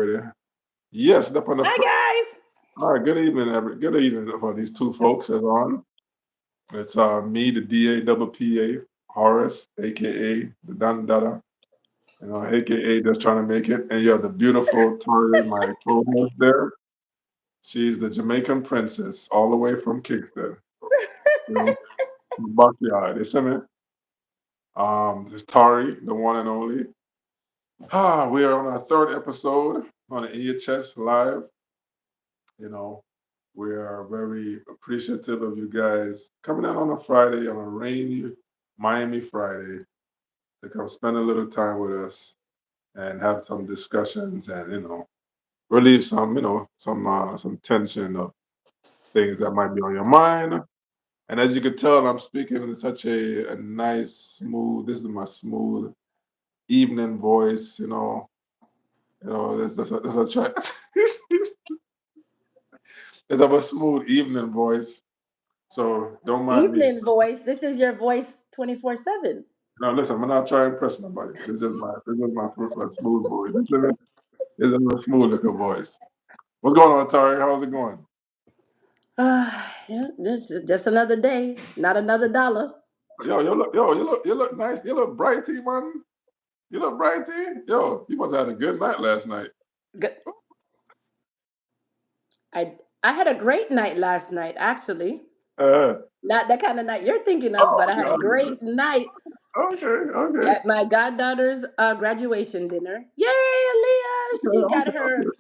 already. Yes, up on the Hi first. guys. All right, good evening for these two folks that's on. It's me, the DAPPA, Horace, aka the Don Dada, aka just trying to make it. And you have the beautiful Tori, my co-host there. She's the Jamaican princess, all the way from Kingston, from backyard. You see me? This is Tari, the one and only. We are on our third episode on the AHS Live. You know, we are very appreciative of you guys coming out on a Friday, on a rainy Miami Friday, to come spend a little time with us and have some discussions and relieve some some tension of things that might be on your mind. And as you can tell, I'm speaking in such a nice, smooth. This is my smooth evening voice. There's a try. There's a smooth evening voice. So don't mind me. Evening voice. This is your voice 24/7. Now listen, I'm not trying to impress nobody. This is my smooth voice. This is my smooth little voice. What's going on, Tari? How's it going? Yeah, this is just another day, not another dollar. You look nice. You look brighty, man. You look brighty. Yo, you must have had a good night last night. Good. I had a great night last night, actually. Uh, Not that kind of night you're thinking of, but I had a oh, great night okay, okay. at my goddaughter's graduation dinner. Yay, Aaliyah! Okay, She got okay, her okay.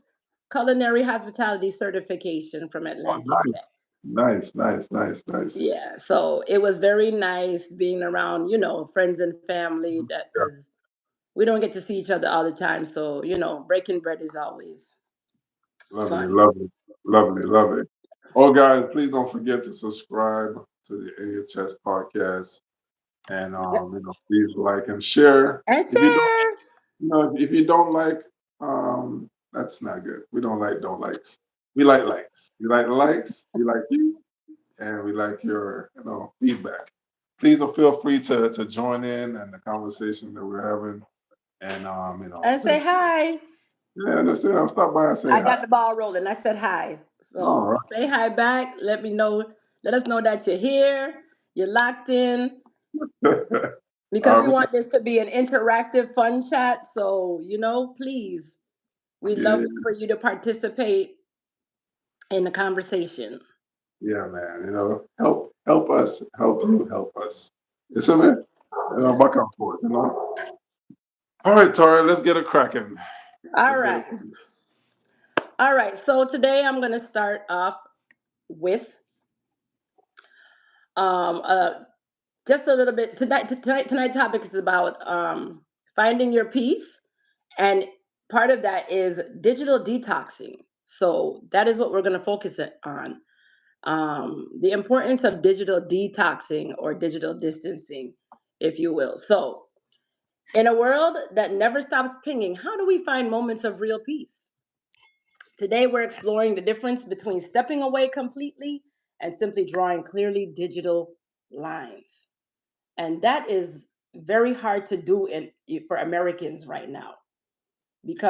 culinary hospitality certification from Oh, Atlantic nice, Tech. nice, nice, nice, nice. Yeah, so it was very nice being around, friends and family that Yeah, because we don't get to see each other all the time. So, breaking bread is always lovely, fun. lovely, lovely, lovely. Oh, guys, please don't forget to subscribe to the AHS podcast, and please like and share. And If you don't, share. if you don't like, that's not good. We don't like don't likes. We like likes. We like likes. We like you, and we like your feedback. Please feel free to join in and the conversation that we're having, and And say hi. yeah, that's it. I'll stop by and say I hi. got the ball rolling. I said hi. All So right. say hi back. Let me know. Let us know that you're here. You're locked in. Because we um, want this to be an interactive, fun chat. So, please, we'd yeah, love for you to participate in the conversation. yeah, man. Help us, help you, help us. You see me? Back Yes. and forth. All right, Tori, let's get it cracking. All Let's get it. right. All right. So today I'm going to start off with um, uh, just a little bit. Tonight topic is about finding your peace, and part of that is digital detoxing. So that is what we're going to focus on. The importance of digital detoxing or digital distancing, if you will. So, in a world that never stops pinging, how do we find moments of real peace? Today, we're exploring the difference between stepping away completely and simply drawing clearly digital lines. And that is very hard to do for Americans right now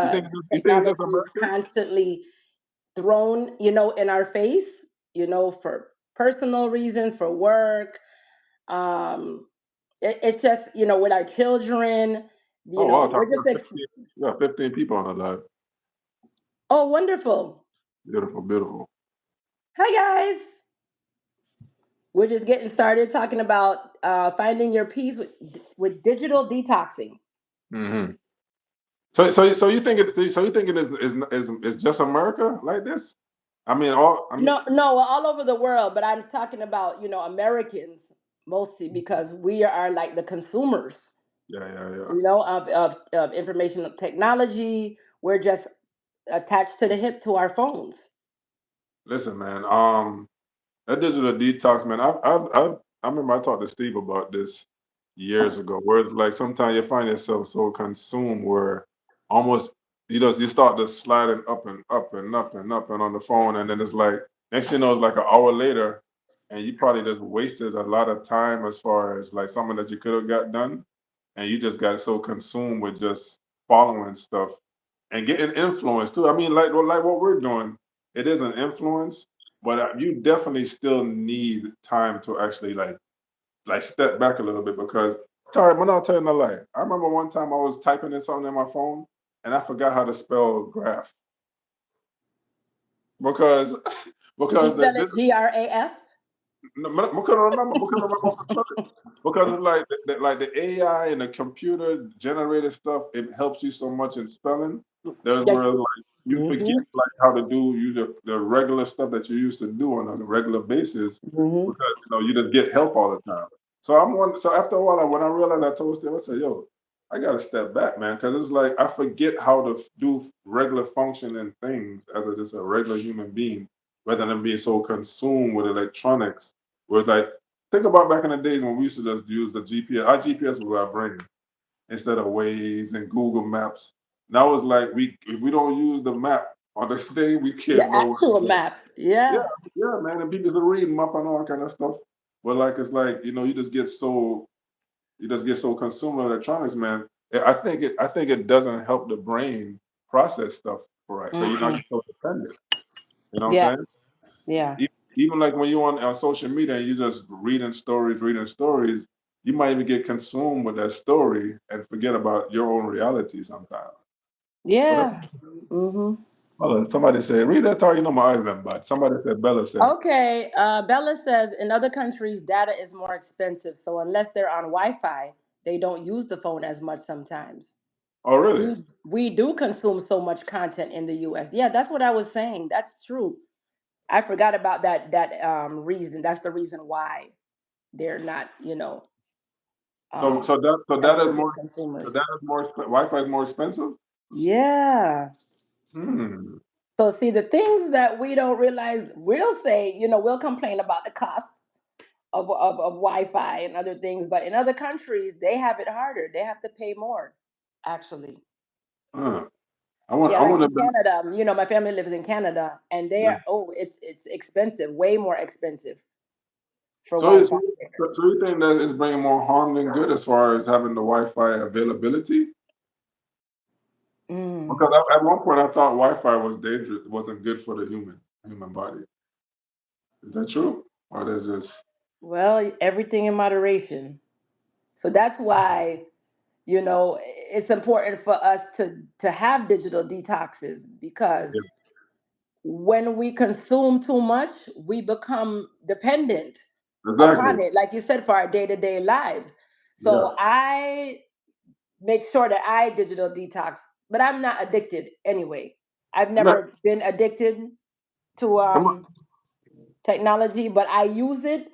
You think because you think it's just technology is America? constantly thrown, in our face, for personal reasons, for work. Um, it's just, with our children, Oh wow, we're talking just, about 15, we got 15 people on the live. oh, wonderful. Beautiful, beautiful. Hi, guys. We're just getting started talking about finding your peace with digital detoxing. Hmm. So you think it's just America like this? I mean, all I mean, No, no, all over the world, but I'm talking about, Americans mostly because we are like the consumers, yeah, yeah, yeah. of information technology. We're just attached to the hip to our phones. Listen, man. That digital detox, man. I remember I talked to Steve about this years ago. Where it's like sometimes you find yourself so consumed where almost you start to sliding up and up and up and up and on the phone, and then it's like next thing you know, it's like an hour later, and you probably just wasted a lot of time as far as like something that you could have got done, and you just got so consumed with just following stuff and getting influence too. I mean, like what we're doing, it is an influence, but you definitely still need time to actually like step back a little bit because sorry, I'm not telling a lie. I remember one time I was typing in something in my phone and I forgot how to spell graph because Did you because spell it GRAF? no, because I remember how to spell it. Because it's like the AI and the computer generated stuff, it helps you so much in spelling. There's Yes. where like you forget Mm-hmm. like how to do the regular stuff that you used to do on a regular basis Mm-hmm. because you just get help all the time. So so after a while when I realized I told Steve, I said, yo, I gotta step back, man, because it's like I forget how to do regular functioning things as just a regular human being rather than being so consumed with electronics. Where it's like think about back in the days when we used to just use the GPS. Our GPS was our brain instead of Waze and Google Maps. Now it's like if we don't use the map on the thing, we The can't know where actual to go. map. Yeah, Yeah. yeah, man. And people still read map and all that kind of stuff. But like it's like, you just get so consumed with electronics, man. I think it doesn't help the brain process stuff right. Because you're not Mm-mm. so dependent. You know what Yeah. I'm saying? Yeah. Even like when you're on social media and you just reading stories, you might even get consumed with that story and forget about your own reality sometimes. But Yeah. Mm-hmm. hold on, somebody said, read that tar, my eyes them bad. Somebody said, Bella said, Okay. Bella says in other countries, data is more expensive. So unless they're on Wi Fi, they don't use the phone as much sometimes. oh, really? We do consume so much content in the US. Yeah, that's what I was saying. That's true. I forgot about that reason. That's the reason why they're not, So, um, so that, so as that is big as more, so consumers. that is more, Wi-Fi is more expensive? Yeah. Hmm. So see the things that we don't realize, we'll say, we'll complain about the cost of Wi-Fi and other things, but in other countries, they have it harder. They have to pay more, actually. Uh, Yeah, I like want in to, Canada, my family lives in Canada, and they yeah. are it's expensive, way more expensive for So, Wi-Fi there. so you think that it's bringing more harm than good as far as having the Wi-Fi availability? Mm. Because at one point I thought Wi-Fi was dangerous, wasn't good for the human body. Is that true? Or there's just Well, everything in moderation. So that's why, it's important for us to have digital detoxes yeah, because when we consume too much, we become dependent exactly. upon it, like you said, for our day-to-day lives. Yeah. So I make sure that I digital detox, but I'm not addicted anyway. I've Let me, never been addicted to let me, technology, but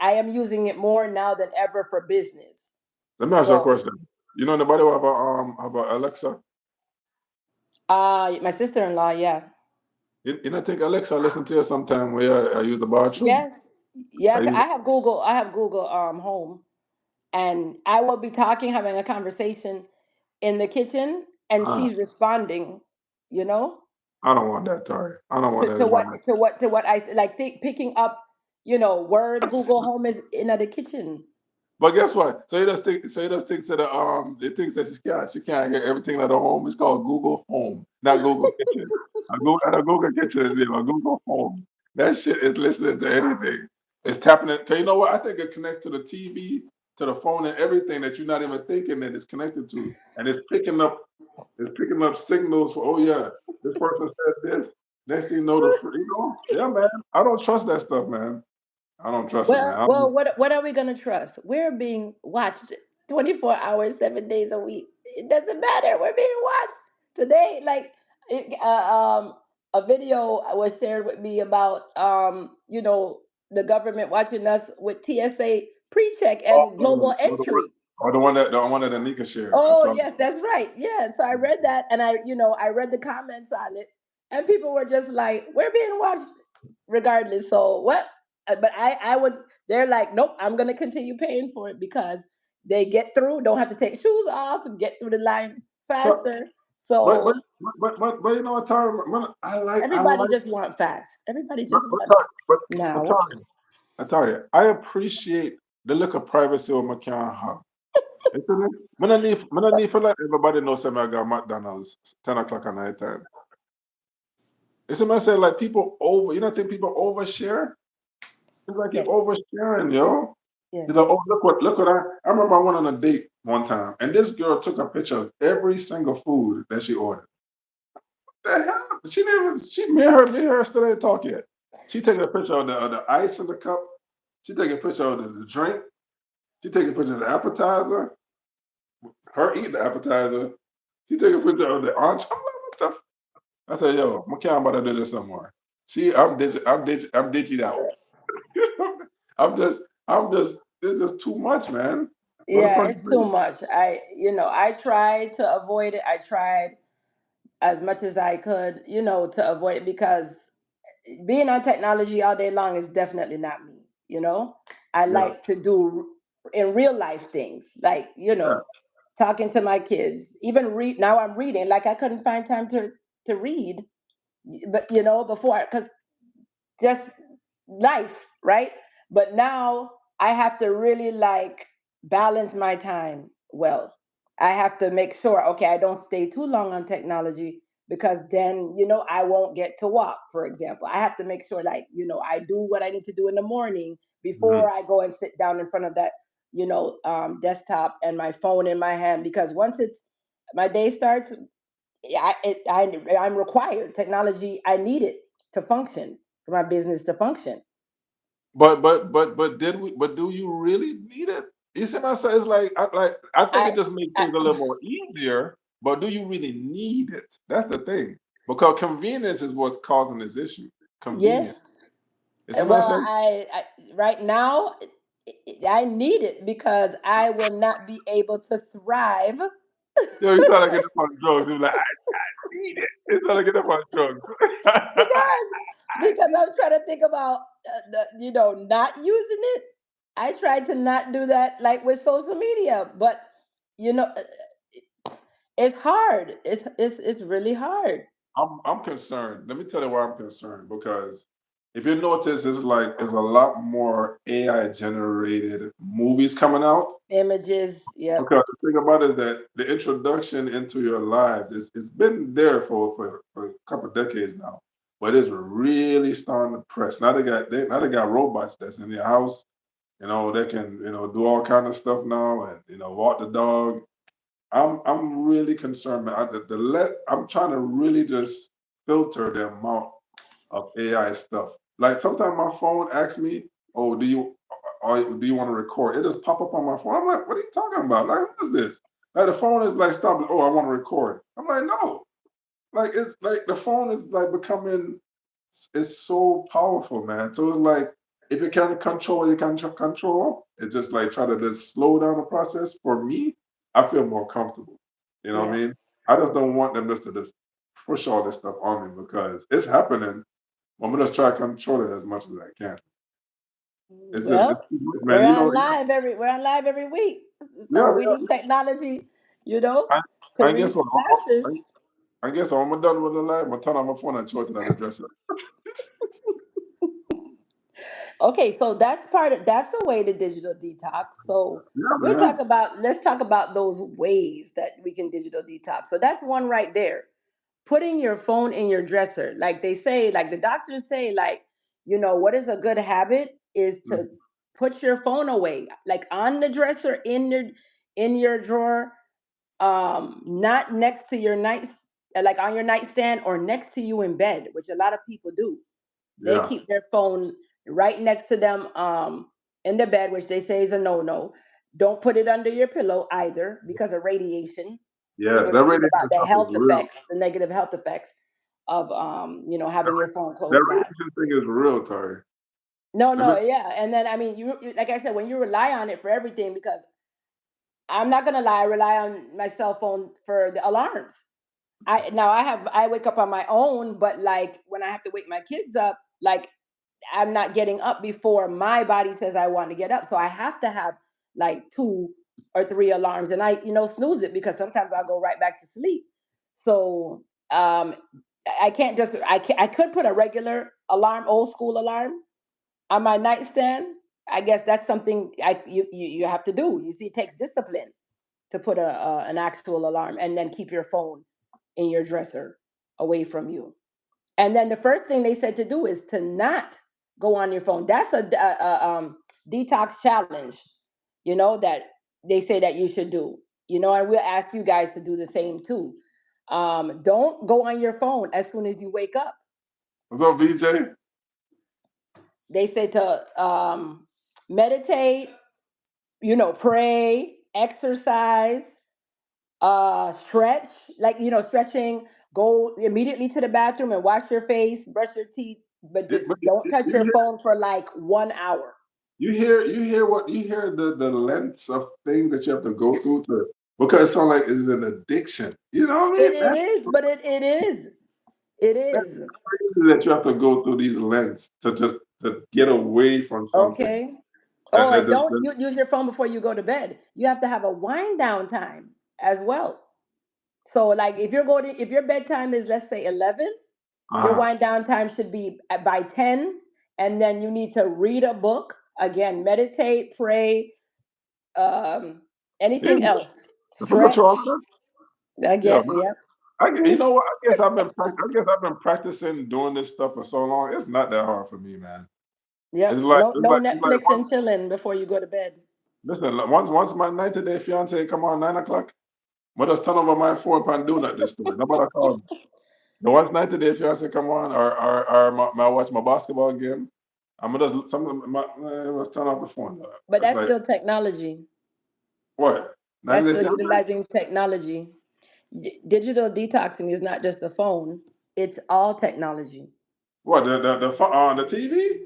I am using it more now than ever for business. let me ask you a So question. You know anybody about Alexa? my sister-in-law, yeah. You know, think Alexa listen to you sometime where I use the bathroom. Yes. Yeah, I use I have Google Home, and I will be talking, having a conversation in the kitchen, and uh, she's responding, you know, I don't want that, Tori. I don't want to, that to in my what to what I like picking up, words. Google Home is in the kitchen. But guess what? So you just think that it thinks that she can't get everything at her home. It's called Google Home, not Google Kitchen. A Google Kitchen, a Google Home. That shit is listening to anything. It's tapping it. Cause you know what? I think it connects to the TV, to the phone, and everything that you're not even thinking that it's connected to, and it's picking up signals for. Oh yeah, this person said this. Next thing you know, yeah, man. I don't trust that stuff, man. I don't trust it, man. What are we gonna trust? We're being watched 24 hours, 7 days a week. It doesn't matter. We're being watched today. Like a video was shared with me about the government watching us with TSA pre-check and global Or the one, entry. the one that Anika shared. I Oh saw. yes, that's right. Yeah. So I read that, and I read the comments on it, and people were just like, "We're being watched, regardless." So what? But I would. They're like, "Nope, I'm gonna continue paying for it because they get through, don't have to take shoes off, and get through the line But faster." but but So but you know what, Tara? I everybody like just want fast. Everybody but just but wants Tara, but now. Tara, I tell you, I appreciate the look of privacy with McCann have. Isn't it? Me no need for let everybody know say I got McDonald's 10 o'clock at night time. It's what I say like people over. You don't think people overshare? It's like you Yes, oversharing, yo. He's like, yes. oh look what I remember I went on a date one time and this girl took a picture of every single food that she ordered. The hell? She didn't even she me and her still ain't talk yet. She taking a picture of the ice in the cup. She taking a picture of the drink. She taking a picture of the appetizer. Her eating the appetizer. She taking a picture of the entree. I'm like, what the I said, yo, McCann about to do this somewhere. I'm ditching out. I'm just this is too much, man. What the Yeah, fuck it's is too much. I tried to avoid it. I tried as much as I could, to avoid it because being on technology all day long is definitely not me. I yeah, like to do in real life things, like, yeah. talking to my kids, even read. Now I'm reading, like I couldn't find time to read, but before, because just life, right? But now I have to really like balance my time well. I have to make sure, okay, I don't stay too long on technology because then, I won't get to walk, for example. I have to make sure, like, I do what I need to do in the morning Mhm. before I go and sit down in front of that, desktop and my phone in my hand. Because once it's my day starts, I'm required technology. I need it to function for my business to function. But did we? But do you really need it? You see, my son, it's like I think I, it just makes I things a little more easier. But do you really need it? That's the thing. Because convenience is what's causing this issue. Convenience. yes. You see what I Well, say? I right now I need it because I will not be able to thrive Yo, you trying to get up on drugs? You're like, I need it. You trying to get up on drugs? because I need I'm trying to think about not using it. I tried to not do that, like with social media, but you know uh, it's hard. It's really hard. I'm concerned. Let me tell you why I'm concerned. Because if you notice, it's a lot more AI generated movies coming out. Images, yep. Because the thing about it is that the introduction into your lives is it's been there for a couple of decades now, but it's really starting to press. Now they got robots that's in your house. They can do all kind of stuff now, and walk the dog. I'm really concerned, man. I'm trying to really just filter the amount of AI stuff. Like sometimes my phone asks me, "Oh, do you want to record?" It just pop up on my phone. I'm like, "What are you talking about? Like, what is this?" Like the phone is like, "Stop! Oh, I want to record." I'm like, "No." Like it's like the phone is like becoming it's so powerful, man. So it's like if you can control, you can control. It's just like try to just slow down the process. For me, I feel more comfortable. You know what I Yeah. mean? I just don't want them just to just push all this stuff on me because it's happening. I'm gonna just try to control it as much as I can. It's Well, too much, man. we're on live every week, Yeah, so we yeah. need technology, you know, I, to I reach guess what the masses. I guess when I'm done with the live, I'm gonna turn on my phone and show it to the dresser. Okay, so that's a way to digital detox. So Yeah, man. let's talk about those ways that we can digital detox. So that's one right there. Putting your phone in your dresser. Like they say, like the doctors say, like, what is a good habit is to Mm, put your phone away, like on the dresser, in your drawer, not next to your night, like on your nightstand or next to you in bed, which a lot of people do. They yeah. keep their phone right next to them, in the bed, which they say is a no-no. Don't put it under your pillow either because of radiation. Yes, People that don't think radiation about the stuff is health real. effects, the negative health effects of having your phone That close by. radiation thing is real, Tori. No, Let me no, yeah. And then, I mean, like I said, when you rely on it for everything, because I'm not gonna lie, I rely on my cell phone for the alarms. I wake up on my own, but like when I have to wake my kids up, like I'm not getting up before my body says I want to get up. So I have to have like two or three alarms, and I, snooze it because sometimes I'll go right back to sleep. So I can't just I could put a regular alarm, old school alarm, on my nightstand. I guess that's something you have to do. You see, it takes discipline. to put an actual alarm, and then keep your phone in your dresser away from you. And then the first thing they said to do is to not go on your phone. That's a detox challenge, that they say that you should do. And we'll ask you guys to do the same too. Don't go on your phone as soon as you wake up. What's up, VJ? They say to meditate, pray, exercise, stretch, like, stretching, go immediately to the bathroom and wash your face, brush your teeth, but But just don't touch your you phone for like 1 hour. you hear the lengths of things that you have to go through to because it sounds like it's an addiction. You know what I it, mean? it is but it is it That's is crazy that you have to go through these lengths to get away from something. Okay. That, Oh, that, and that, don't that use your phone before you go to bed. You have to have a wind down time as well. So like if your bedtime is, let's say, 11, your uh, wind down time should be by 10, and then you need to read a book, again, meditate, pray, um yeah, anything else, the book of stretch, chocolate. Yeah, again, yep. you know what? I guess I've been practicing doing this stuff for so long. It's not that hard for me, man. Yep, no, no It's like Netflix and chilling before you go to bed. listen. Once my 90-day fiance come on 9 o'clock, but just turn over my phone and do not this to me. Nobody call me. The once 90-day fiance come on, or my watch my basketball game. I'm gonna just something. Let's turn off the phone. But It's that's like still technology. what? That's 90-day still fiance? utilizing technology. Digital detoxing is not just the phone, it's all technology. What the TV?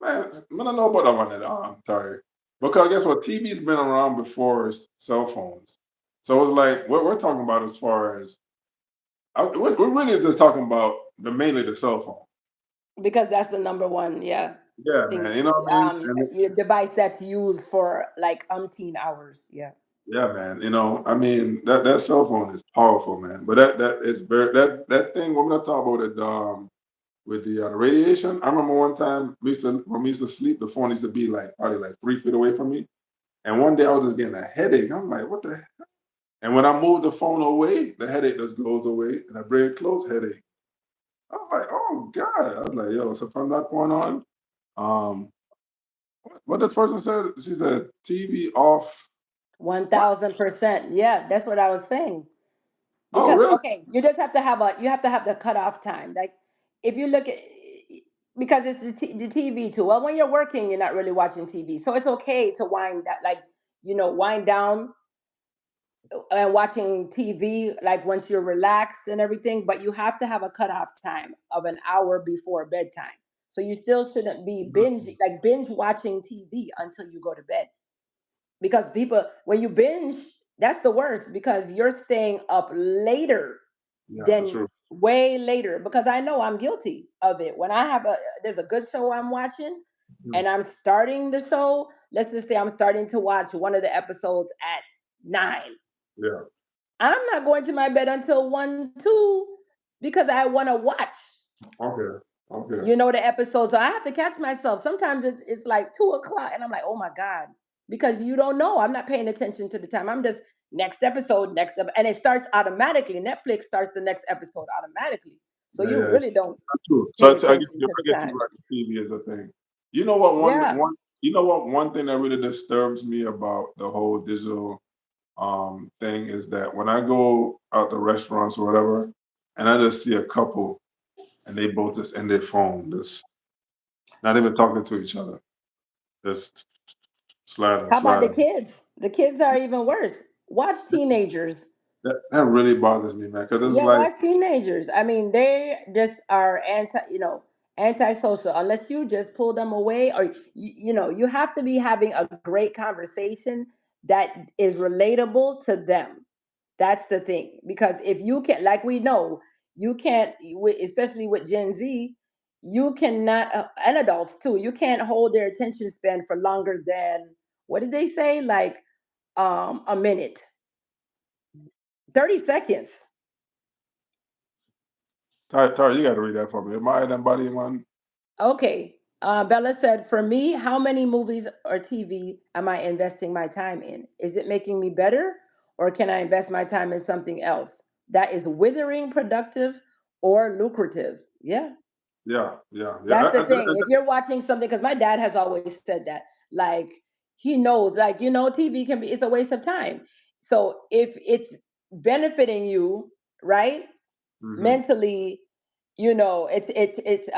Man, I don't know about that one. Sorry, because guess what? TV's been around before cell phones, so it's like what we're talking about as far as we're really just talking about mainly the cell phone. Because that's the number one, yeah, Yeah, thing. man. You know what I mean? And Your device that's used for like umpteen hours. Yeah. yeah, man. You know, I mean that cell phone is powerful, man. But that is very that thing. When we talk about it, with the radiation. I remember one time when we used to sleep, the phone used to be like probably like 3 feet away from me. And one day I was just getting a headache. I'm like, what the? And when I moved the phone away, the headache just goes away, and I bring it close, headache. I was like, oh God. I was like, yo, so from that point on, um, what this person said, she said, TV off. One What? thousand percent. Yeah, that's what I was saying. Oh, Because really? okay, you have to have the cutoff time. Like if you look at, because it's the TV too. Well, when you're working, you're not really watching TV, so it's okay to wind that, like, wind down and watching TV, like once you're relaxed and everything. But you have to have a cutoff time of an hour before bedtime. So you still shouldn't be binge watching TV until you go to bed. Because people, when you binge, that's the worst, because you're staying up later, Yeah, than true. way later. Because I know I'm guilty of it. When there's a good show I'm watching, Mm, and I'm starting the show, let's just say I'm starting to watch one of the episodes at 9. yeah. I'm not going to my bed until 1, 2, because I want to watch, Okay. Okay. the episode. So I have to catch myself. Sometimes it's like 2 o'clock, and I'm like, oh my God, because you don't know. I'm not paying attention to the time. I'm just next episode, next up, and it starts automatically. Netflix starts the next episode automatically, so Yeah, you yeah. really don't True. So pay I attention to the guess you're time. right. The TV is a thing. You know what? Yeah. One thing that really disturbs me about the whole digital thing is that when I go out to restaurants or whatever, and I just see a couple and they both just in their phone, just not even talking to each other, just sliding, How about the sliding. kids? The kids are even worse. Watch teenagers. That really bothers me, man. Because it's Yeah, like, watch teenagers. I mean, they just are antisocial, unless you just pull them away, or you have to be having a great conversation that is relatable to them. That's the thing. Because if you can, like, we know, you can't, especially with Gen Z, you cannot, and adults too, you can't hold their attention span for longer than, what did they say? Like, a minute, 30 seconds. Ty, you got to read that for me. Am I that body, man? Okay. Bella said, for me, how many movies or TV am I investing my time in? Is it making me better, or can I invest my time in something else that is withering, productive, or lucrative? Yeah, Yeah, yeah, yeah. that's the thing. If you're watching something, because my dad has always said that, like, he knows, like, TV can be, it's a waste of time. So if it's benefiting you, right? Hmm. Mentally, it's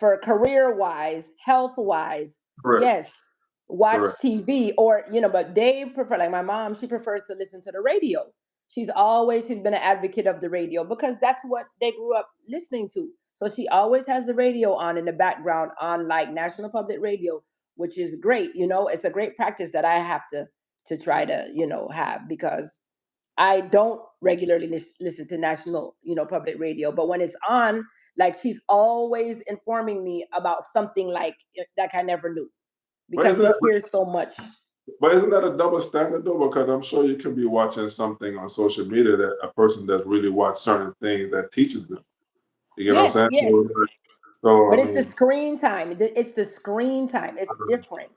for career wise, health wise, Correct, yes, watch correct. TV, or but they prefer, like my mom, she prefers to listen to the radio. She's been an advocate of the radio because that's what they grew up listening to. So she always has the radio on in the background, on like National Public Radio, which is great. It's a great practice that I have to try to have, because I don't regularly listen to national, public radio, but when it's on, like, she's always informing me about something like that I never knew, But because isn't we that hear so much. but isn't that a double standard though? Because I'm sure you could be watching something on social media that a person that really watch certain things that teaches them. You get what I'm Yes, saying? yes, So I but it's the mean, screen time. It's the screen time. It's different.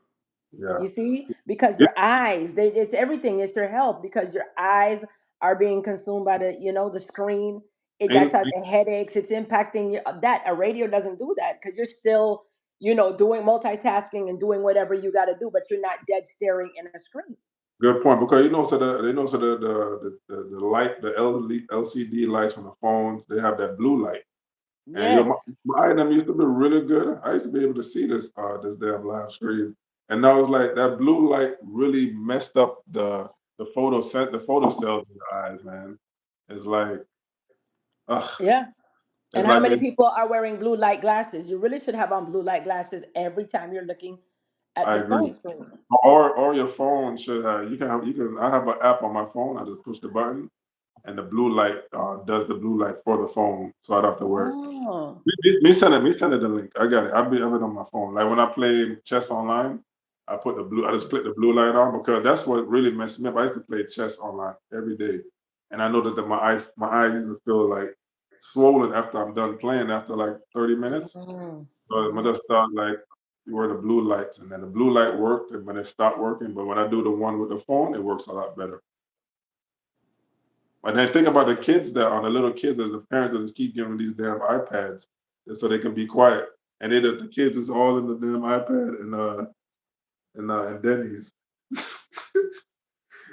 yeah. You see, because Yeah. your eyes, it's everything. It's your health, because your eyes are being consumed by the screen. That's And how the headaches. It's impacting you. That a radio doesn't do that, because you're still, doing multitasking and doing whatever you got to do, but you're not dead staring in a screen. good point, because so the light, the LCD lights from the phones, they have that blue light. And Yes. my item used to be really good. I used to be able to see this damn live stream. And now it's like that blue light really messed up the photo cells in your eyes, man. It's like ugh. Yeah. It's And how like many it, people are wearing blue light glasses? You really should have on blue light glasses every time you're looking at I the phone agree. screen. Or your phone should have you can I have an app on my phone. I just push the button and the blue light does the blue light for the phone, so I don't have to wear it. Oh. Me send it the link. I got it. I've been on my phone. Like when I play chess online, I just click the blue light on because that's what really messed me up. I used to play chess online every day, and I noticed that my eyes used to feel like swollen after I'm done playing after like 30 minutes. Mm. So I'm gonna start like you wear the blue lights, and then the blue light worked, and when it stopped working, but when I do the one with the phone, it works a lot better. And then think about the kids that are the little kids that the parents that just keep giving these damn iPads so they can be quiet. And the kids is all in the damn iPad and Denny's.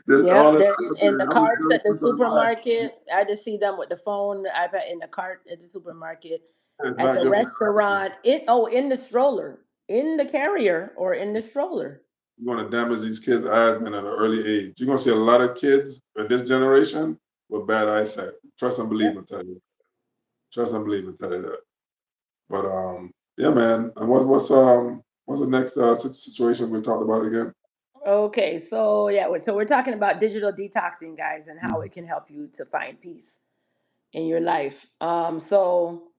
That's Yep, all in they're the in the iPad. How many carts at the episodes are live? supermarket. I just see them with the phone, the iPad in the cart at the supermarket, It's at not the good for the eyes. restaurant, in the stroller, in the carrier, or in the stroller. You're gonna damage these kids' eyes, man, at an early age. You're gonna see a lot of kids in this generation with bad eyesight. Trust and believe Yep. me, tell you. Trust and believe me, tell you that. But yeah, man. And what's the next situation we talked about again? Okay, so yeah, so we're talking about digital detoxing, guys, and how Mhm. it can help you to find peace in your life. So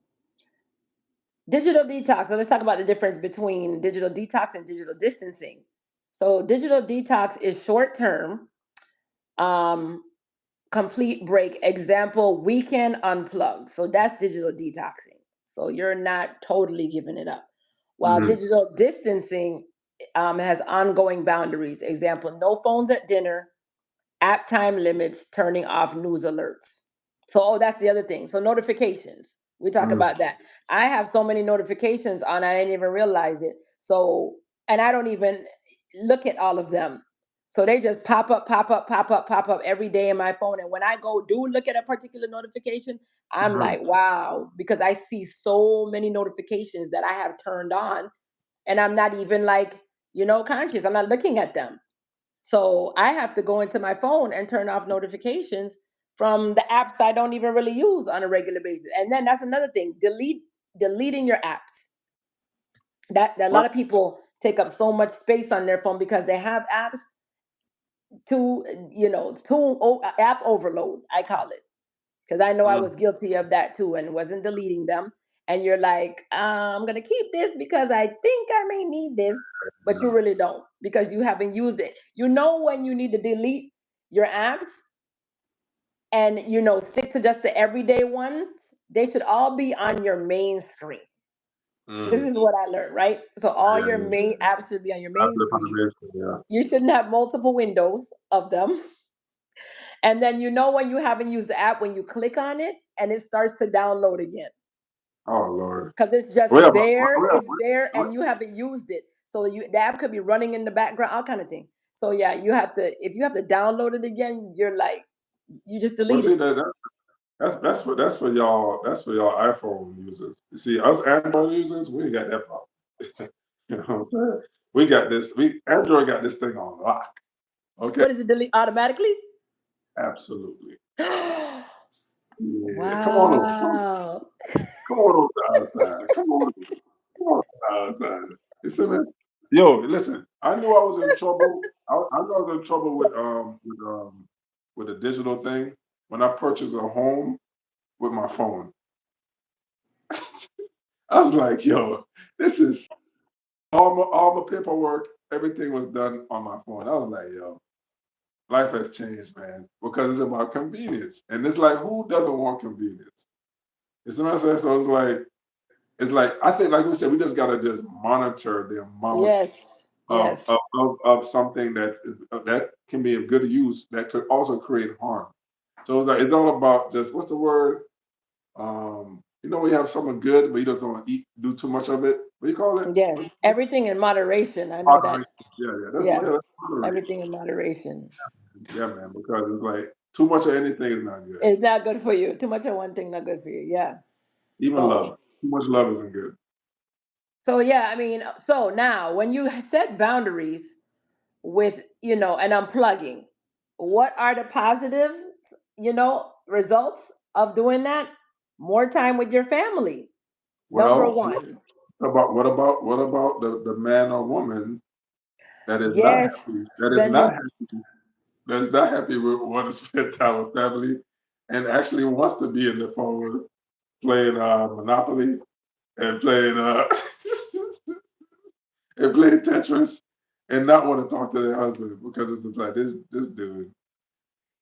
digital detox. So let's talk about the difference between digital detox and digital distancing. So digital detox is short term. Um, Complete break. Example, weekend unplug. So that's digital detoxing. So you're not totally giving it up. While Mhm. digital distancing has ongoing boundaries. Example, no phones at dinner, app time limits, turning off news alerts. So, oh, that's the other thing. So, notifications. We talk Mhm. about that. I have so many notifications on, I didn't even realize it. So, and I don't even look at all of them. So they just pop up, pop up, pop up, pop up every day in my phone. And when I go do look at a particular notification, I'm Mhm. like, wow, because I see so many notifications that I have turned on, and I'm not even like, conscious. I'm not looking at them. So I have to go into my phone and turn off notifications from the apps I don't even really use on a regular basis. And then that's another thing, deleting your apps. That a lot Well, of people take up so much space on their phone because they have apps to, app overload, I call it. Because I know I mm, was guilty of that too and wasn't deleting them. And you're like, I'm going to keep this because I think I may need this, but you yeah. really don't, because you haven't used it. You know when you need to delete your apps, and stick to just the everyday ones. They should all be on your main screen. This Mm. is what I learned, right? So all Yeah, your yeah. main apps should be on your That's main the screen. foundation. Yeah. You shouldn't have multiple windows of them. And then you know when you haven't used the app when you click on it and it starts to download again. Oh Lord. Because it's We just have, there, we have, it's there, we, and you haven't used it. So the app could be running in the background, all kind of thing. So yeah, you have to if you have to download it again, you're like you just well, delete see it. that's for y'all. That's for y'all iPhone users. You see, us Android users, we ain't got that problem. You know what I'm saying? We got this. We Android got this thing on lock. Okay, What does it delete automatically? absolutely. Yeah, come on over. Wow. Come on over to our side. Come on to our side. You see me? Yo, listen. I knew I was in trouble. I knew I was in trouble with the digital thing when I purchased a home with my phone. I was like, yo, this is all my paperwork, everything was done on my phone. I was like, yo, life has changed, man, because it's about convenience. And it's like, who doesn't want convenience? You see what I'm saying? So it's like I think, like we said, we just gotta just monitor the amount Yes. of Yes. of, of something that can be of good use that could also create harm. So it's like it's all about just what's the word? We have something good, but you just don't do too much of it. What do you call it? Yes. Everything in moderation. I know that. Moderation. Yeah, Yeah. that's moderation. Everything in moderation. Yeah, man, because it's like too much of anything is not good. It's not good for you. Too much of one thing, not good for you. Yeah. Even love. So Too much love isn't good. so yeah, I mean, so now when you set boundaries with, and unplugging, what are the positives, results of doing that? More time with your family. Number Well, one. what about the man or woman that is not Yes, happy, spending that is not happy with want to spend time with family and actually wants to be in the phone playing Monopoly and playing and playing Tetris and not want to talk to their husband because it's just like this dude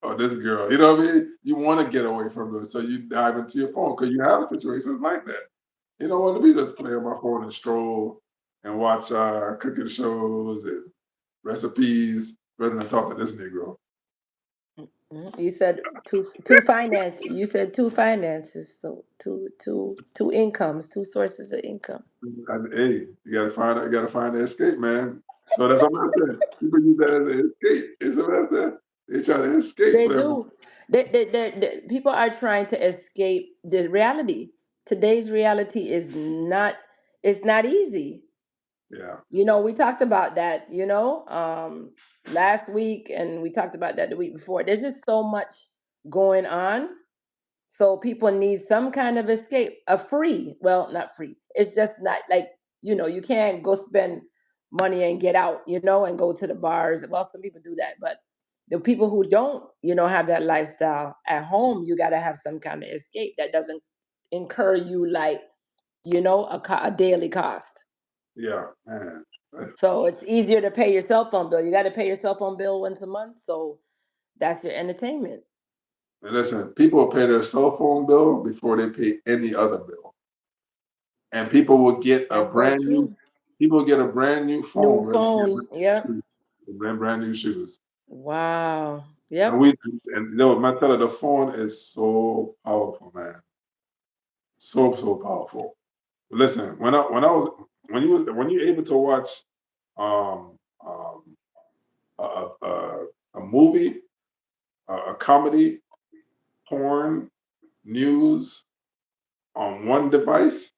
or this girl. You know what I mean? You want to get away from this, so you dive into your phone because you have situations like that. You don't want to be just playing my phone and stroll and watch cooking shows and recipes rather than talk to this Negro. you said two finances, so two incomes, two sources of income. And, hey, you gotta find the escape, man. So that's what I'm saying. People use that as an escape. It's what I said. They try to escape They whatever. do. People are trying to escape the reality. Today's reality is not. It's not easy. Yeah, We talked about that. Last week, and we talked about that the week before. There's just so much going on. So people need some kind of escape, well, not free. It's just not like, you can't go spend money and get out, and go to the bars. Well, some people do that, but the people who don't, have that lifestyle at home, you got to have some kind of escape that doesn't incur you like, a daily cost. yeah, man. So it's easier to pay your cell phone bill. You got to pay your cell phone bill once a month. So that's your entertainment. And listen, people pay their cell phone bill before they pay any other bill, and That's so true. people get a brand new New phone rather than phone. Yep. get brand new shoes. Wow. And Yep. we and my tell the phone is so powerful, man. So powerful. Listen, when you're able to watch um um a movie, a comedy, porn, news on one device,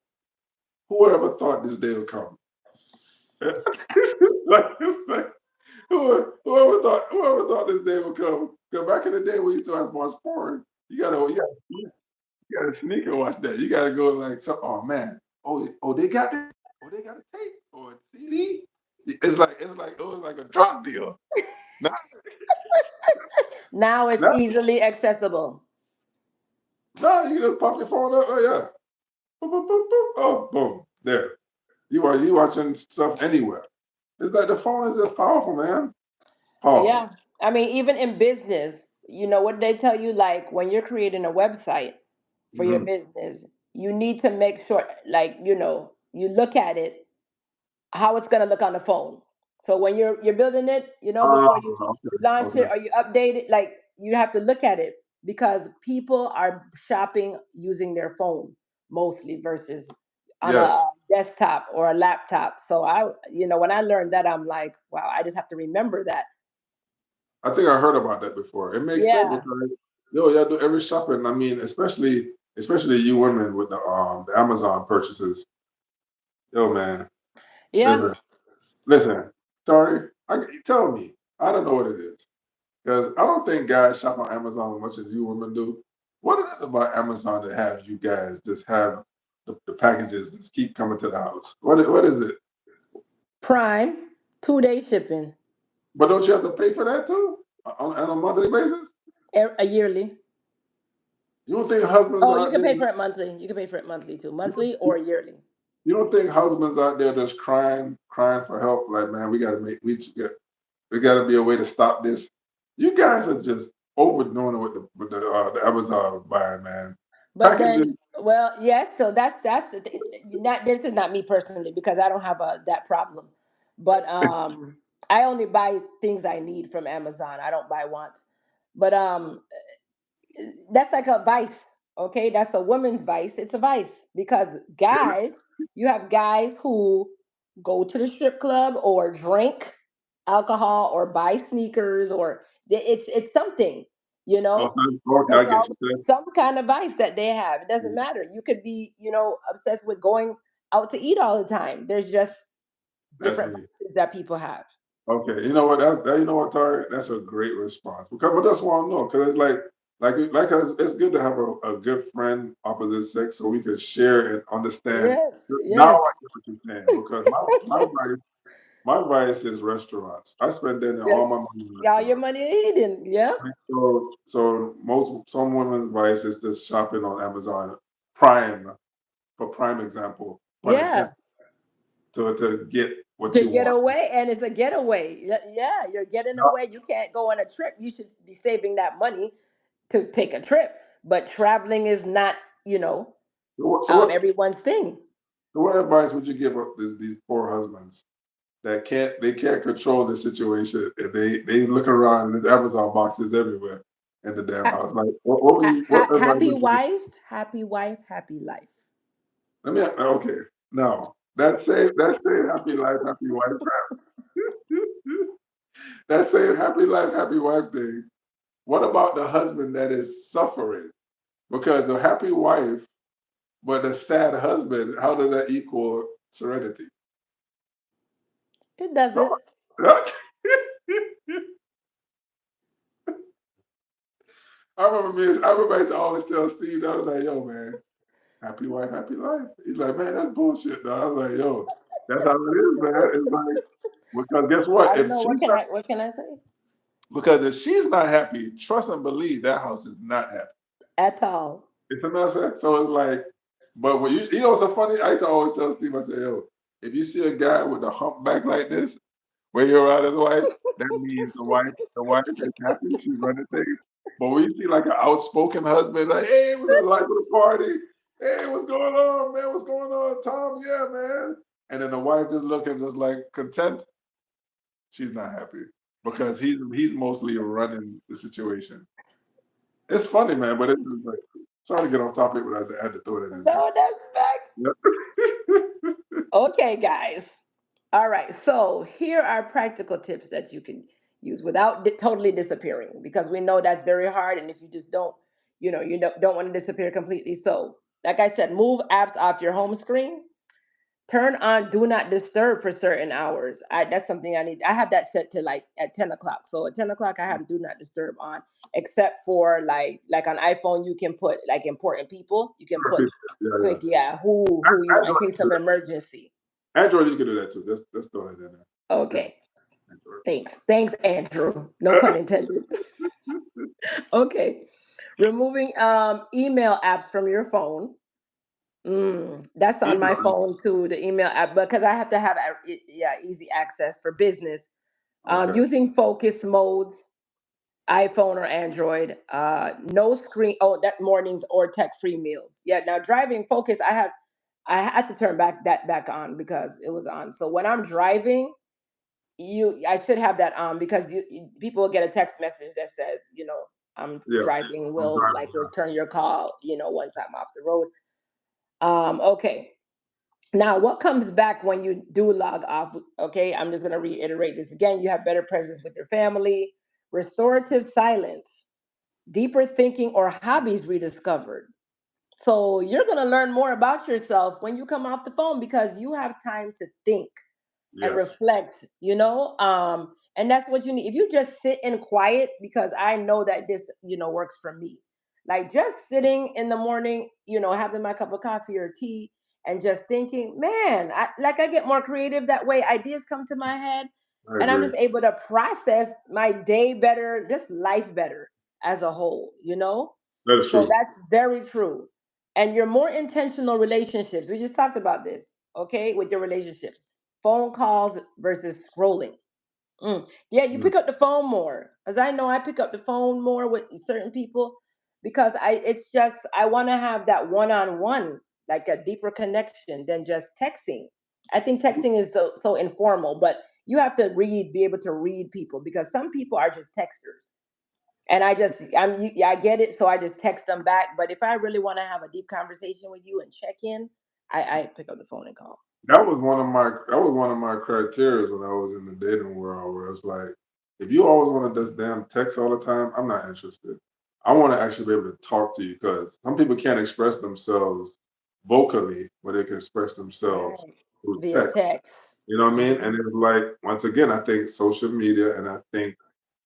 who would ever thought this day would come? It's like whoever thought this day would come? Because back in the day, we used to have to watch porn. You gotta sneak and watch that. You gotta go like, so, oh man, they got it. Oh, they got a tape or a CD. It's like it was like a drug deal. Now, Now it's now, easily accessible. now you can just pop your phone up. Oh yeah, boom, boom, boom, boom. Oh, boom, there. You watching stuff anywhere. It's like the phone is just powerful, man. Powerful. Yeah. I mean, even in business, what they tell you, like when you're creating a website for your Hmm. business, you need to make sure, like, you look at it, how it's gonna look on the phone. So when you're building it, before you Okay, launch it okay. or you update it, like you have to look at it because people are shopping using their phone mostly versus on a Yes, desktop or a laptop. So when I learned that, I'm like, wow, I just have to remember that. I think I heard about that before. It makes sense Yeah, because yo, y'all do every shopping. I mean, especially you women with the Amazon purchases. Yo, man, yeah. listen, listen. Sorry, you tell me. I don't know what it is because I don't think guys shop on Amazon as much as you women do. What it is about Amazon that have you guys just have the packages just keep coming to the house? What is it? Prime, 2 day shipping, But don't you have to pay for that too on a monthly basis? a yearly. You don't think husbands Oh, you out can there? pay for it monthly. You can pay for it monthly too, monthly You, or yearly. You don't think husbands out there just crying for help? Like, man, we got to be a way to stop this. You guys are just overdoing it with the Amazon buying, man. But Packages. then, well, yes. So that's the thing. Not this is not me personally because I don't have that problem. But I only buy things I need from Amazon. I don't buy wants. But that's like a vice. Okay, that's a woman's vice. It's a vice because guys, you have guys who go to the strip club or drink alcohol or buy sneakers or it's something, you Oh, know. okay, I It's get all you. Sis. some kind of vice that they have. It doesn't matter. You could be, obsessed with going out to eat all the time. There's just That's different me. vices that people have. Okay, you know what? You know what, Tari? That's a great response. But that's what I know because it's like it's good to have a good friend opposite sex so we can share and understand. Yes, Now yes. I get what you're saying because my vice is restaurants. I spend Yeah, all my money in all your restaurants. money eating. Yeah. Right? So some women's vice is just shopping on Amazon Prime, for prime example, pun Yeah. intended, to get what To you get want. away, and it's a getaway. Yeah, you're getting Now, away. You can't go on a trip. You should be saving that money to take a trip. But traveling is not, So what so what everyone's thing. so what advice would you give up these poor husbands that can't control the situation and they look around and there's Amazon boxes everywhere in the damn house? Like what advice Happy would you give? wife, happy wife, happy life. Okay. Now that same happy life, happy wife, that same happy life, happy wife thing. What about the husband that is suffering? Because the happy wife, but the sad husband, how does that equal serenity? It No. doesn't. I remember I used to always tell Steve, I was like, yo, man, happy wife, happy life. He's like, man, that's bullshit, though. I was like, yo, that's how it is, man. It's like, because guess I what? don't know what can I say Because if she's not happy, trust and believe that house is not happy. at all. It's a nonsense. So it's like, but when you know what's so funny? I used to always tell Steve, I say, yo, if you see a guy with a humpback like this, when you're around his wife, that means the wife is happy, she's running things. But when you see like an outspoken husband, like, hey, what's the life of the party? Hey, what's going on, man? What's going on? Tom, yeah, man. And then the wife just looking just like content, she's not happy. Because he's mostly running the situation. It's funny, man, but it's just like sorry to get off topic, but I had to throw that in there. No, that's facts. Yep. Okay, guys. All right. So here are practical tips that you can use without totally disappearing because we know that's very hard. And if you just don't, you don't want to disappear completely. So, like I said, move apps off your home screen. Turn on do not disturb for certain hours. That's something I need. I have that set to like at 10 o'clock. So at 10 o'clock, I have do not disturb on, except for like on iPhone, you can put like important people. You can put Yeah, yeah. click, yeah, who you want in Android, case of emergency. Android, you can do that too. Let's throw that in there. Yes, Okay. Android. Thanks, Andrew. No pun intended. Okay. Removing email apps from your phone. That's on my Email. phone too, the email app, because I have to have yeah, easy access for business. Okay. Using focus modes, iPhone or Android. No screen. Oh, that mornings or tech free meals. Yeah. Now driving focus. I have. I had to turn back on because it was on. So when I'm driving, I should have that on because people will get a text message that says, I'm Yeah, driving. I'm Will driving like now. return your call, once I'm off the road. Okay. Now, what comes back when you do log off? Okay, I'm just going to reiterate this again. You have better presence with your family, restorative silence, deeper thinking, or hobbies rediscovered. So you're going to learn more about yourself when you come off the phone because you have time to think and Yes, reflect, and that's what you need. If you just sit in quiet, because I know that this, works for me, like just sitting in the morning, having my cup of coffee or tea and just thinking, man, I get more creative that way. Ideas come to my head I and I'm agree. just able to process my day better, just life better as a whole, That is so true. that's very true. And your more intentional relationships, we just talked about this, okay, with your relationships, phone calls versus scrolling. Yeah, you Mm. pick up the phone more. As I know, I pick up the phone more with certain people because it's just, I want to have that one on one, like a deeper connection than just texting. I think texting is so informal, but you have to be able to read people because some people are just texters and I get it, so I just text them back. But if I really want to have a deep conversation with you and check in, I pick up the phone and call. That was one of my criteria when I was in the dating world, where it's like, if you always want to just damn text all the time, I'm not interested. I want to actually be able to talk to you because some people can't express themselves vocally, but they can express themselves Right. through Via text. text. You know what I mean? And Hmm. it's like, once again, I think social media and I think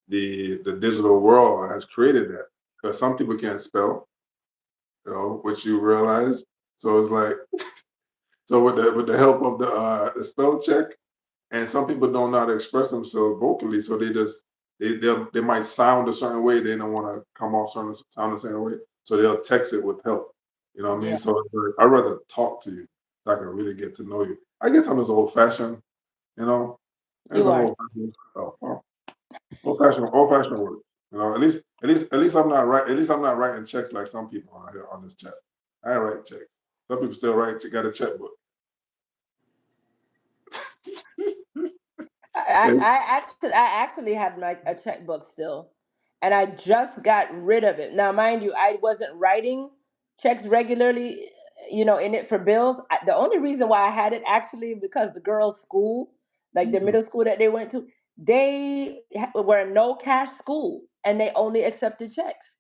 the digital world has created that because some people can't spell, which you realize. So it's like, so with the help of the spell check, and some people don't know how to express themselves vocally, so they might sound a certain way. They don't want to come off certain sound the same way, so they'll text it with help. You know what I mean? Yeah, So it's like, I'd rather talk to you so I can really get to know you. I guess I'm just old fashioned. You know, as you I'm are. old fashioned. Old fashioned work. At least I'm not right. At least I'm not writing checks like some people on here on this chat. I ain't writing checks. Some people still write. Got a checkbook. I actually had a checkbook still, and I just got rid of it. Now, mind you, I wasn't writing checks regularly, in it for bills. The only reason why I had it actually because the girls' school, like the Mm. middle school that they went to, they were a no cash school, and they only accepted checks.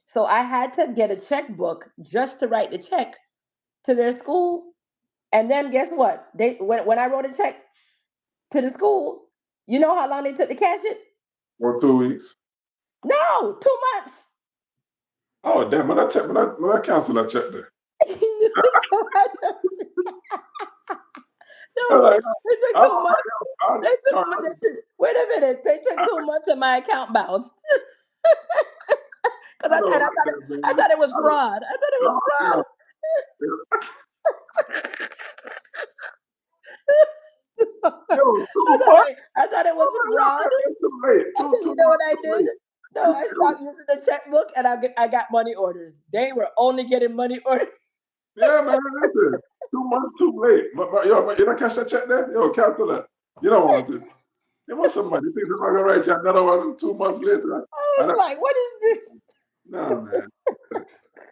So I had to get a checkbook just to write the check to their school. And then guess what? When I wrote a check to the school, you know how long they took to cash it? Or 2 weeks. No, 2 months. Oh damn! When I cancel that check there. So I'm no, like, they took I, 2 months. I, They I, took, wait a minute. They took I, 2 months and my account bounced because I don't like that, I man. thought it was I don't. fraud. I thought it was Oh, fraud. yeah. Yo, too much. I thought it was fraud. It's too late. And then Too you know much. what I Too did? late. No, I stopped using the checkbook and I got money orders. They were only getting money orders. Yeah, man. Listen, 2 months too late. But you don't catch that check there? Yo, cancel that. You don't want to. You want some money. You think somebody gonna write you another one 2 months later? I I was don't, like, what is this? no, man.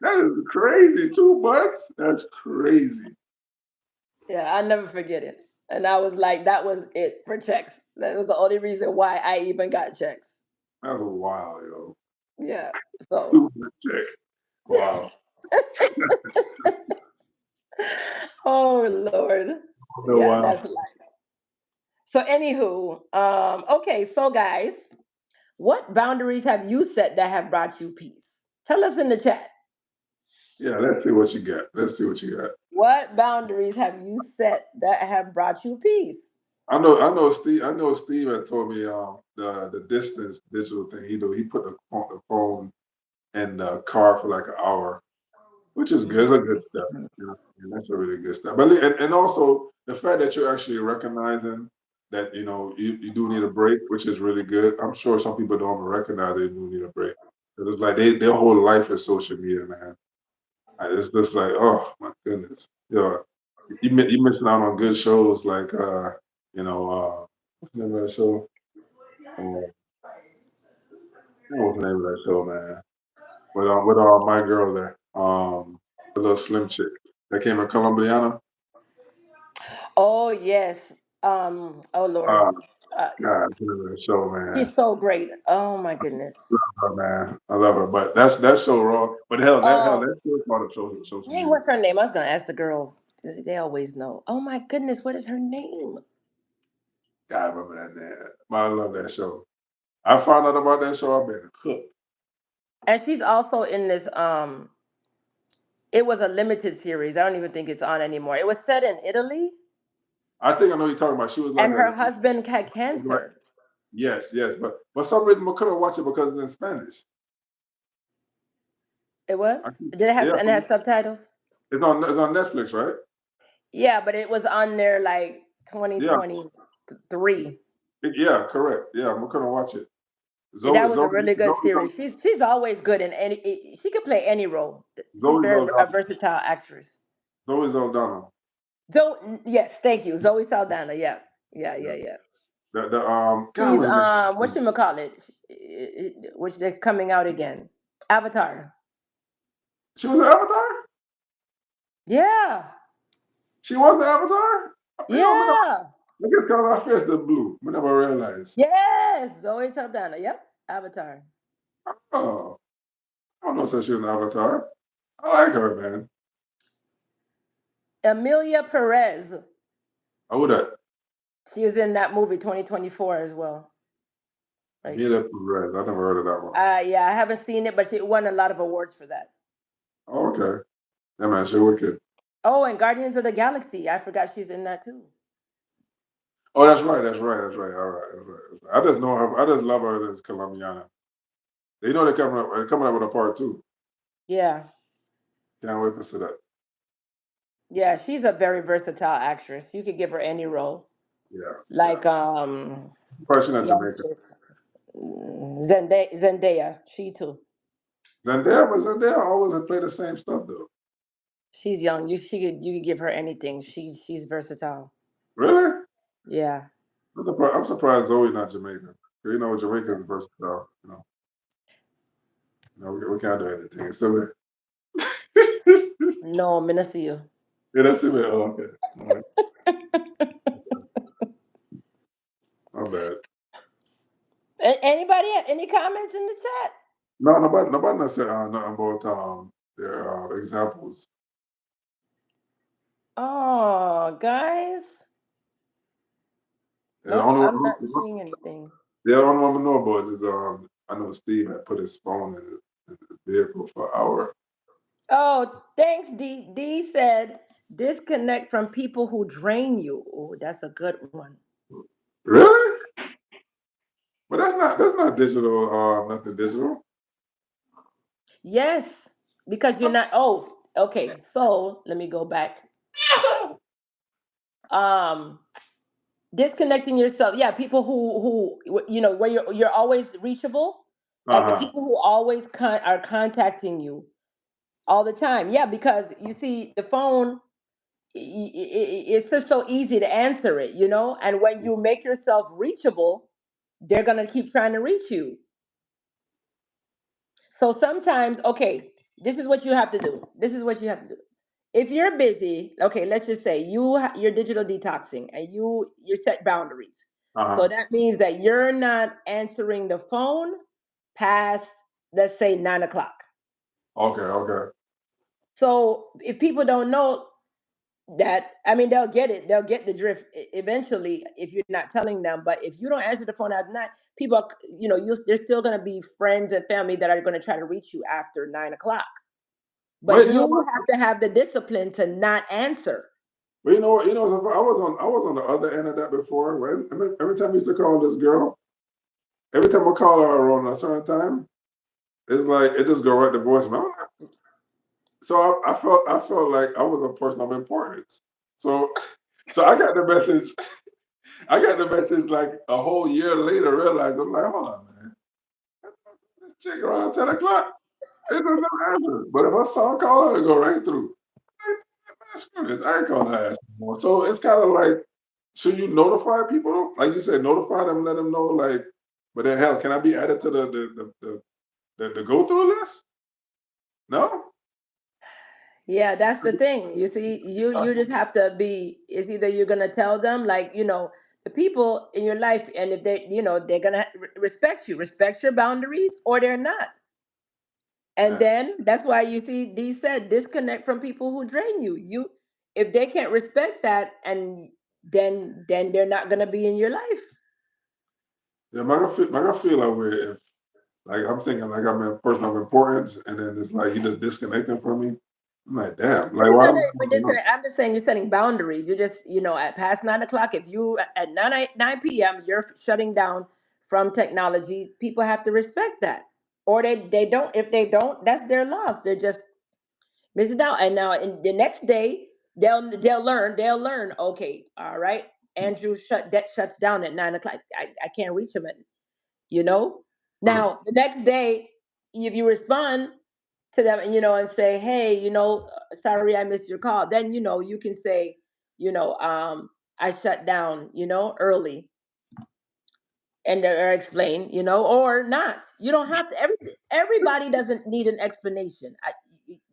That is crazy. 2 months? That's crazy. Yeah, I'll never forget it. And I was like, that was it for checks. That was the only reason why I even got checks. That's wild, yo. Yeah. So, 2 month check. Wow. oh Lord. Oh, Yeah, wow. that's life. So, anywho, okay, so guys, what boundaries have you set that have brought you peace? Tell us in the chat. Yeah, let's see what you got. Let's see what you got. What boundaries have you set that have brought you peace? I know Steve had told me the distance digital thing he do. He put the phone in the car for like an hour, which is good. It's a good step. And that's a really good step. But and also the fact that you're actually recognizing that you do need a break, which is really good. I'm sure some people don't even recognize they do need a break. 'Cause it's like their whole life is social media, man. And it's just like, oh. Goodness. Yeah. You missing out on good shows like what's the name of that show? Uh, what's the name of that show, man? With my girl there, the little slim chick that came in Colombiana. Oh yes. Oh Lord. Uh, Uh, God, what's the name of that show, man? she's so great. Oh my goodness. Oh, man, I love her, but that's so wrong. But hell, Oh, that still part of social dang, media. what's her name? I was gonna ask the girls. They always know. Oh my goodness, what is her name? God, I remember that man. But I love that show. I found out about that show. I've been hooked. And she's also in this. It was a limited series. I don't even think it's on anymore. It was set in Italy, I think I know what you're talking about. She was like and a her husband had like cancer. yes, but for some reason I couldn't watch it because it's in Spanish. It I was. keep, Did it have yeah, and it has subtitles? it's on Netflix, right? Yeah, but it was on there like Yeah, 2023. yeah, correct. Yeah, I couldn't watch it. Yeah, that Zoe was Zoe a really good Zoe series. She's always good in any. She could play any role. She's Zoe very a Zoe versatile actress. Zoe Zoe Yes, thank you, Zoe Saldana. Yeah, yeah, Yeah. yeah, yeah. The God, She's what is it? what you call it, which is coming out again. Avatar. She was an Avatar. Yeah, She was the Avatar. yeah, I guess because our face the blue. We never realized. yes, Zoe Saldana. Yep, Avatar. Oh, I don't know. Said she was an Avatar. I like her, man. Emilia Perez. I would have. She is in that movie 2024 as well. Right. Amelia Perez. I never heard of that one. Yeah, I haven't seen it, but she won a lot of awards for that. Oh, okay. Yeah, man, she wicked. Oh, and Guardians of the Galaxy. I forgot she's in that too. Oh, that's right. All right, that's right. I just know her. I just love her as Colombiana. You know they're coming up with a part two. Yeah. Can't wait to see that. Yeah, she's a very versatile actress. You could give her any role. Yeah, yeah. Like Probably not young Jamaican. chick. Zendaya, she too. Zendaya always play the same stuff though. She's young. You could give her anything. She's versatile. Really? Yeah. I'm surprised Zoe not Jamaican. Jamaicans versatile. We can't do anything. So No, Minnesota. yeah, that's it. Oh, okay. All right. My bad. Anybody have any comments in the chat? No, nobody not said nothing about their examples. Oh, guys. And the Nope, only I'm not one, seeing anything. the only one we know about is I know Steve had put his phone in his vehicle for an hour. Oh, thanks, D. D said disconnect from people who drain you. Oh, that's a good one. Really? But that's not digital. Nothing digital. Yes, because you're not. Oh, okay. So let me go back. Um, disconnecting yourself. Yeah, people where you're always reachable. Uh Like the huh. people who always are contacting you all the time. Yeah, because you see the phone. It's just so easy to answer it. And when you make yourself reachable, they're gonna keep trying to reach you. So sometimes, okay, this is what you have to do. This is what you have to do. If you're busy, okay, let's just say you're digital detoxing and you set boundaries. Uh So huh. that means that you're not answering the phone past, let's say, 9 o'clock. Okay. Okay. So if people don't know that, I mean, they'll get it. They'll get the drift eventually if you're not telling them. But if you don't answer the phone at night, people, there's still going to be friends and family that are going to try to reach you after 9 o'clock. But But you know you what? have to have the discipline to not answer. But you know what? So I was on the other end of that before. Right? Every time I used to call this girl, every time I call her around a certain time, it's like it just go right to voicemail. So I felt like I was a person of importance. So so I got the message. I got the message like a whole year later. Realized I'm like, hold on, man. This chick around 10 o'clock. It doesn't answer. But if I saw a call, it go right through. screw this. I ain't gonna ask anymore. So it's kind of like, should you notify people? Like you said, notify them, let them know. Like, but then hell, can I be added to the go through list? No. Yeah, that's the thing. You see, you just have to be. It's either you're gonna tell them, like, the people in your life, and if they, they're gonna respect you, respect your boundaries, or they're not. And Yeah. then that's why you see Dee said disconnect from people who drain you. If they can't respect that, and then they're not gonna be in your life. Yeah, like I feel like if like I'm thinking like I'm a person of importance, and then it's like you just disconnecting from me. I'm like, damn, But like it's why not am that I we're going on? disconnect. I'm just saying you're setting boundaries. You just, at past 9 o'clock, if you at 9 p.m. you're shutting down from technology, people have to respect that. Or they don't. If they don't, that's their loss. They're just missing out. And now in the next day, they'll learn. They'll learn. Okay, all right. Andrew shuts down at 9 o'clock. I can't reach him at you know Mm. now the next day, if you respond to them, and say, hey, sorry I missed your call, then you can say, I shut down early, and or explain, or not. You don't have to. Everybody doesn't need an explanation.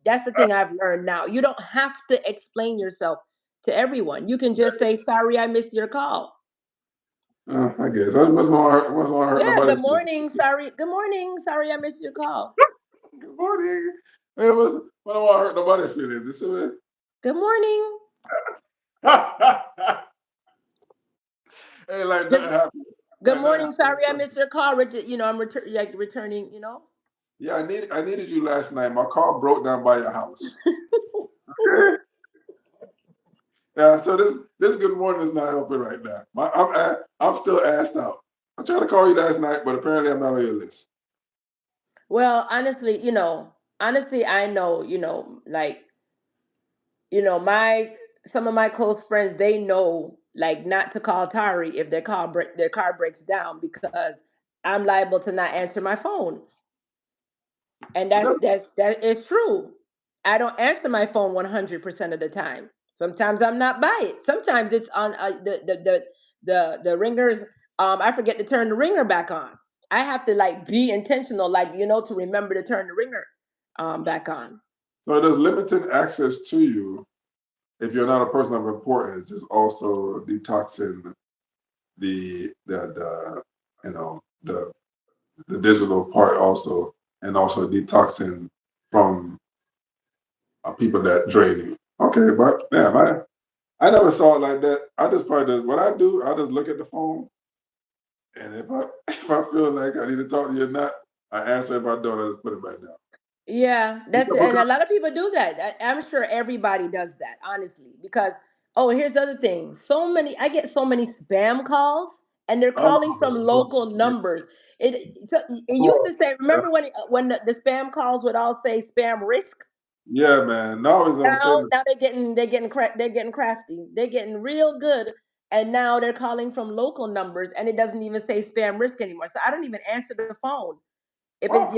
That's the thing I've learned now. You don't have to explain yourself to everyone. You can just say, sorry I missed your call. I guess I must not hurt Yeah, nobody. good morning, sorry, good morning, sorry I missed your call. Good morning. It must not hurt nobody's feelings. You see me? Good morning. Ain't like Just nothing happened. good Like nothing morning. happened. Sorry, I missed your call. I'm like returning. Yeah, I needed you last night. My car broke down by your house. Okay. Yeah, so this good morning is not helping right now. I'm still assed out. I tried to call you last night, but apparently I'm not on your list. Well, honestly, I know, like, my some of my close friends, they know, like, not to call Tari if their car breaks down, because I'm liable to not answer my phone. And But that's that is true. I don't answer my phone 100% of the time. Sometimes I'm not by it. Sometimes it's on the ringers. I forget to turn the ringer back on. I have to, like, be intentional, like, to remember to turn the ringer back on. so there's limited access to you if you're not a person of importance. Is also detoxing the the digital part also, and also detoxing from people that drain you. Okay, but damn, I never saw it like that. I just probably just, what I do, I just look at the phone, and if I if I feel like I need to talk to you or not, I answer. If I don't, I just put it back down. Yeah, and a lot of people do that. I'm sure everybody does that, honestly, because, oh, here's the other thing. I get so many spam calls, and they're Oh, calling from local yeah, numbers. It used cool. to say, remember when the spam calls would all say spam risk? Yeah, man. Now it's don't say Now they're getting crafty. They're getting real good, and now they're calling from local numbers, and it doesn't even say spam risk anymore. So I don't even answer the phone. wow.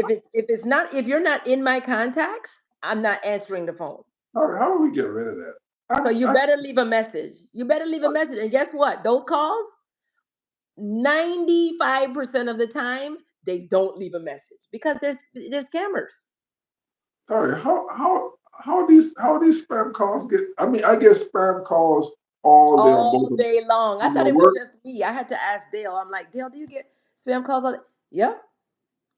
If you're not in my contacts, I'm not answering the phone. How do we get rid of that? So you I better leave a message. You better leave a message. And guess what? Those calls, 95% of the time, they don't leave a message, because they're scammers sorry. How these spam calls get? I mean, I get spam calls all day on both all of day long. I on my thought it was work just me. I had to ask Dale. I'm like, Dale, do you get spam calls all day? Yep. on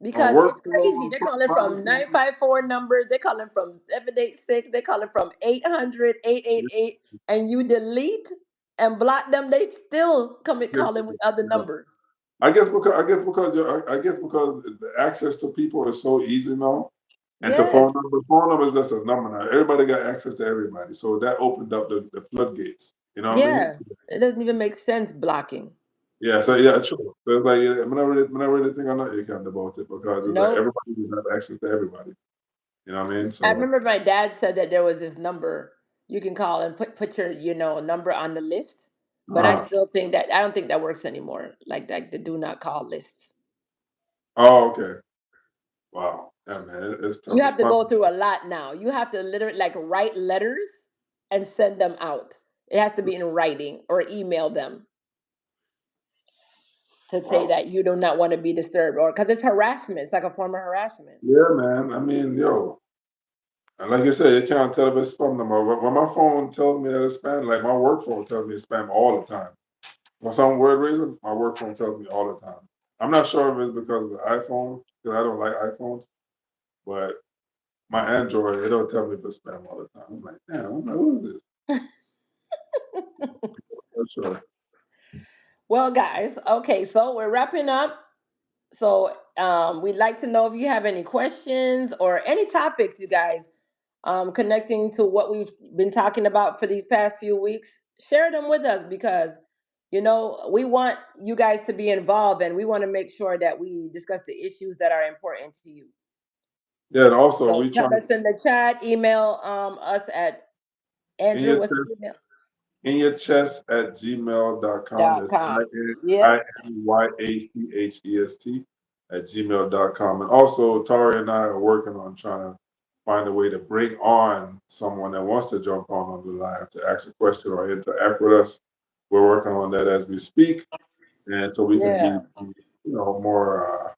Because work it's crazy. phone, They're calling private from phone. 954 numbers. They're calling from 786. They're calling from 800 888. And you delete and block them. They still come Yeah, calling with other yeah. numbers. I guess because the access to people is so easy now, and to phone Yes. numbers. Phone numbers just a number now. Everybody got access to everybody, so that opened up the floodgates. You know what I mean? Yeah. It doesn't even make sense blocking. Yeah. So yeah, true. So it's like yeah, when I really think I'm not ignorant about it because it's like Nope. everybody does have access to everybody. You know what I mean? I So remember my dad said that there was this number you can call and put your, number on the list. But uh, I don't think that works anymore. Like the do not call lists. oh okay. Wow. Yeah, man, it's You tough. It's have to go probably through a lot now. You have to literally, like, write letters, and send them out. It has to be in writing or email them to say Wow. that you do not want to be disturbed, or because it's harassment. It's like a form of harassment. Yeah, man. I mean, yo, and like you said, you can't tell if it's spam no more. When my phone tells me that it's spam, like my work phone tells me it's spam all the time. For some weird reason, my work phone tells me all the time. I'm not sure if it's because of the iPhone, because I don't like iPhones, but my Android, it'll tell me if it's spam all the time. I'm like, damn, I'm like, what is this? For sure. Well, guys, okay, so we're wrapping up. So we'd like to know if you have any questions or any topics, you guys, connecting to what we've been talking about for these past few weeks. Share them with us because, we want you guys to be involved and we want to make sure that we discuss the issues that are important to you. Yeah, and also So we tell trying us in the chat, email us at in Andrew, your what's the chest, email? in your chest at gmail.com. Dot It's com. I Yep. N Y A C H E S T at gmail.com. And also, Tari and I are working on trying to find a way to bring on someone that wants to jump on the live to ask a question or interact with us. We're working on that as we speak, and so we can be, Yeah. more,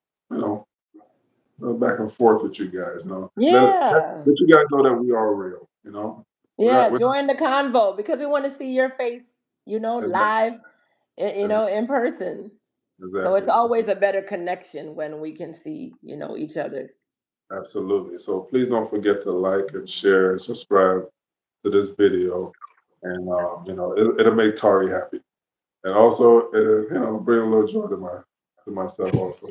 back and forth with you guys. Yeah. Let you guys know that we are real. Yeah. We're Join the convo because we want to see your face, not live, in person. So it's exactly. always a better connection when we can see, each other. Absolutely. So please don't forget to like and share and subscribe to this video, and it'll make Tari happy, and also bring a little joy to myself also.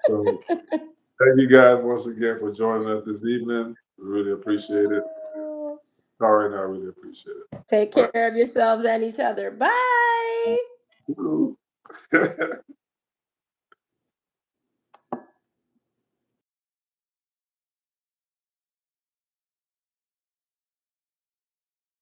So thank you guys once again for joining us this evening. We really appreciate it. Tari and I really appreciate it. Take All care of yourselves and each other. Bye. right.